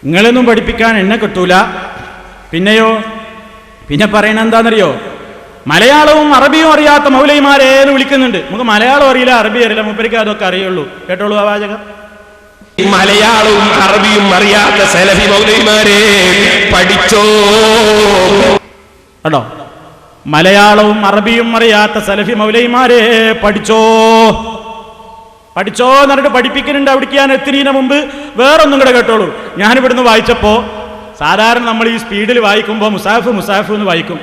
നിങ്ങളൊന്നും പഠിപ്പിക്കാൻ എന്നെ കിട്ടൂല. പിന്നെയോ പിന്നെ പറയണ എന്താണെന്നറിയോ? മലയാളവും അറബിയും അറിയാത്ത മൗലവിമാരേന്ന് വിളിക്കുന്നുണ്ട്. നമുക്ക് മലയാളം അറിയില്ല, അറബി അറിയില്ല, മൂപ്പർക്ക് അതൊക്കെ അറിയുള്ളൂ. കേട്ടോളൂ ആ വാചകം. മലയാളവും അറബിയും അറിയാത്ത സലഫി മൗലവിമാരെ പഠിച്ചോ. കേട്ടോ, മലയാളവും അറബിയും അറിയാത്ത സലഫി മൗലവിമാരെ പഠിച്ചോ. പഠിച്ചോ എന്ന് പറഞ്ഞിട്ട് പഠിപ്പിക്കുന്നുണ്ട്. അവിടേക്ക് ഞാൻ എത്തുന്നതിന് മുമ്പ് വേറൊന്നും കൂടെ കേട്ടോളൂ. ഞാനിവിടുന്ന് വായിച്ചപ്പോ, സാധാരണ നമ്മൾ ഈ സ്പീഡിൽ വായിക്കുമ്പോൾ മുസാഫ് മുസാഫ് എന്ന് വായിക്കും,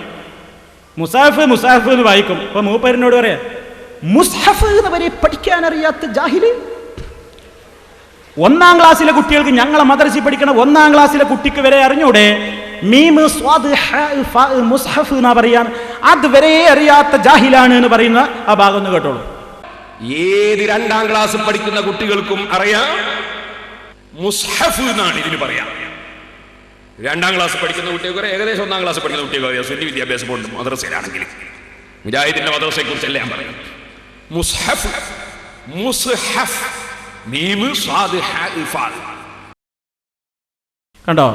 മുസാഫ് മുസാഫ് എന്ന് വായിക്കും. അപ്പൊ മൂപ്പരിനോട് പറയാ, മുസ്ഹഫ് എന്ന് വരെ പഠിക്കാൻ അറിയാത്ത ജാഹില്. 1ാം ക്ലാസ്സിലെ കുട്ടികൾക്ക്, ഞങ്ങളെ മദ്രസയിൽ പഠിക്കണ 1ാം ക്ലാസ്സിലെ കുട്ടിക്ക് വരെ അറിഞ്ഞൂടെ മീം സ്വാദ് ഫ മുസ്ഹഫ് എന്നാ പറയാൻ? അതുവരെ അറിയാത്ത ജാഹിലാണ് എന്ന് പറയുന്ന ആ ഭാഗം ഒന്ന് കേട്ടോളൂ. ഏത് 2ാം ക്ലാസ് പഠിക്കുന്ന കുട്ടികൾക്കും അറിയാം മുസ്ഹഫ് എന്നാണ് ഇതിന് പറയാം. 2ാം ക്ലാസ് പഠിക്കുന്ന കുട്ടികൾക്ക് ഏകദേശം 1ാം ക്ലാസ് പഠിക്കുന്ന കുട്ടികൾക്ക് അറിയാം. സുന്നി വിദ്യാഭ്യാസ ബോർഡ് മദ്രസയിലാണെങ്കിൽ മുജാഹിദിന്റെ മദ്രസയെ കുറിച്ചല്ലേ ഞാൻ പറയും. മുസ്ഹഫ്, മുസ്ഹഫ്, മീം സ്വാദ് ഫ. കണ്ടോ,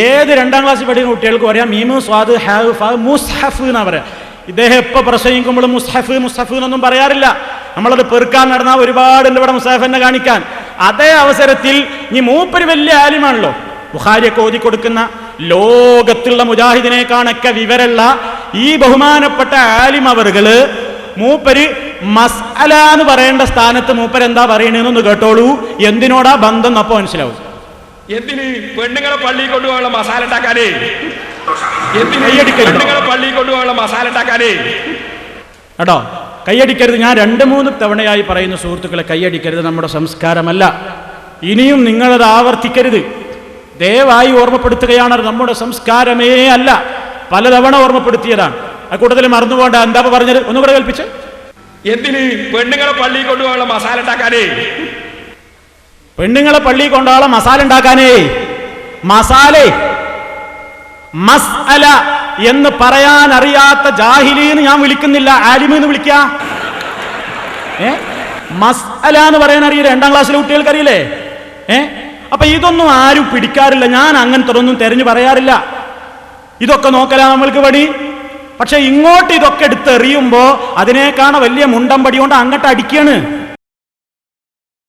ഏത് 2ാം ക്ലാസ്സിൽ പഠിക്കുന്ന കുട്ടികൾക്കും അറിയാം മീം സ്വാദ് ഫ മുസ്ഹഫ് എന്നാ പറയാ. ഇദ്ദേഹം എപ്പോൾ പ്രസംഗിക്കുമ്പോൾ മുസ്ഹഫ് മുസ്ഹഫ് എന്നൊന്നും പറയാറില്ല. നമ്മളത് പെറുക്കാൻ നടന്നാൽ ഒരുപാടുണ്ട് ഇവിടെ മുസ്ഹഫ് എന്നെ കാണിക്കാൻ. അതേ അവസരത്തിൽ ഈ മൂപ്പര് വലിയ ആലിമാണല്ലോ, ബുഖാരിയൊക്കെ ഓതി കൊടുക്കുന്ന, ലോകത്തുള്ള മുജാഹിദിനെക്കാണൊക്കെ വിവരമുള്ള ഈ ബഹുമാനപ്പെട്ട ആലിം അവറുകള് മൂപ്പര് മസ്അല എന്ന് പറയേണ്ട സ്ഥാനത്ത് മൂപ്പര് എന്താ പറയണെന്നൊന്ന് കേട്ടോളൂ. എന്തിനോടാ ബന്ധം അപ്പൊ മനസ്സിലാവും. എന്തിന് പെണ്ണുങ്ങളെ പള്ളിയിൽ കൊണ്ടുപോകാനുള്ള മസാല ഉണ്ടാക്കാനേ? പെണ്ണുങ്ങളെ പള്ളിയിൽ കൊണ്ടുപോകാനുള്ള മസാല ഉണ്ടാക്കാനേ? കേട്ടോ, കൈയടിക്കരുത്. ഞാൻ 2-3 തവണയായി പറയുന്ന സുഹൃത്തുക്കളെ, കൈയടിക്കരുത്, നമ്മുടെ സംസ്കാരമല്ല. ഇനിയും നിങ്ങളത് ആവർത്തിക്കരുത്. ദയവായി ഓർമ്മപ്പെടുത്തുകയാണ്, നമ്മുടെ സംസ്കാരമേ അല്ല. പലതവണ ഓർമ്മപ്പെടുത്തിയതാണ്. ആ കൂട്ടത്തിൽ മറന്നുപോകണ്ട. എന്താ പറഞ്ഞത്? ഒന്നുകൂടെ കൽപ്പിച്ച്. എന്തിന് പെണ്ണുങ്ങളെ പള്ളിയിൽ കൊണ്ടുപോകാനുള്ള മസാല ഉണ്ടാക്കാനേ? പെണ്ണുങ്ങളെ പള്ളിയിൽ കൊണ്ടുപോകാനുള്ള മസാല ഉണ്ടാക്കാനേ. മസാലേ മസ്അല എന്ന് പറയാൻ അറിയാത്ത ജാഹിലീന്ന് ഞാൻ വിളിക്കുന്നില്ല, ആലിമെന്ന് വിളിക്ക. മസ്അല എന്ന് പറയാൻ അറിയില്ല, 2ാം ക്ലാസ്സിലെ കുട്ടികൾക്ക് അറിയില്ലേ? അപ്പൊ ഇതൊന്നും ആരും പിടിക്കാറില്ല. ഞാൻ അങ്ങനത്തൊന്നും തെരഞ്ഞു പറയാറില്ല. ഇതൊക്കെ നോക്കലാ നമ്മൾക്ക് പണി. പക്ഷെ ഇങ്ങോട്ട് ഇതൊക്കെ എടുത്തെറിയുമ്പോ അതിനേക്കാണ് വലിയ മുണ്ടം പടി കൊണ്ട് അങ്ങോട്ട് അടിക്കാണ്.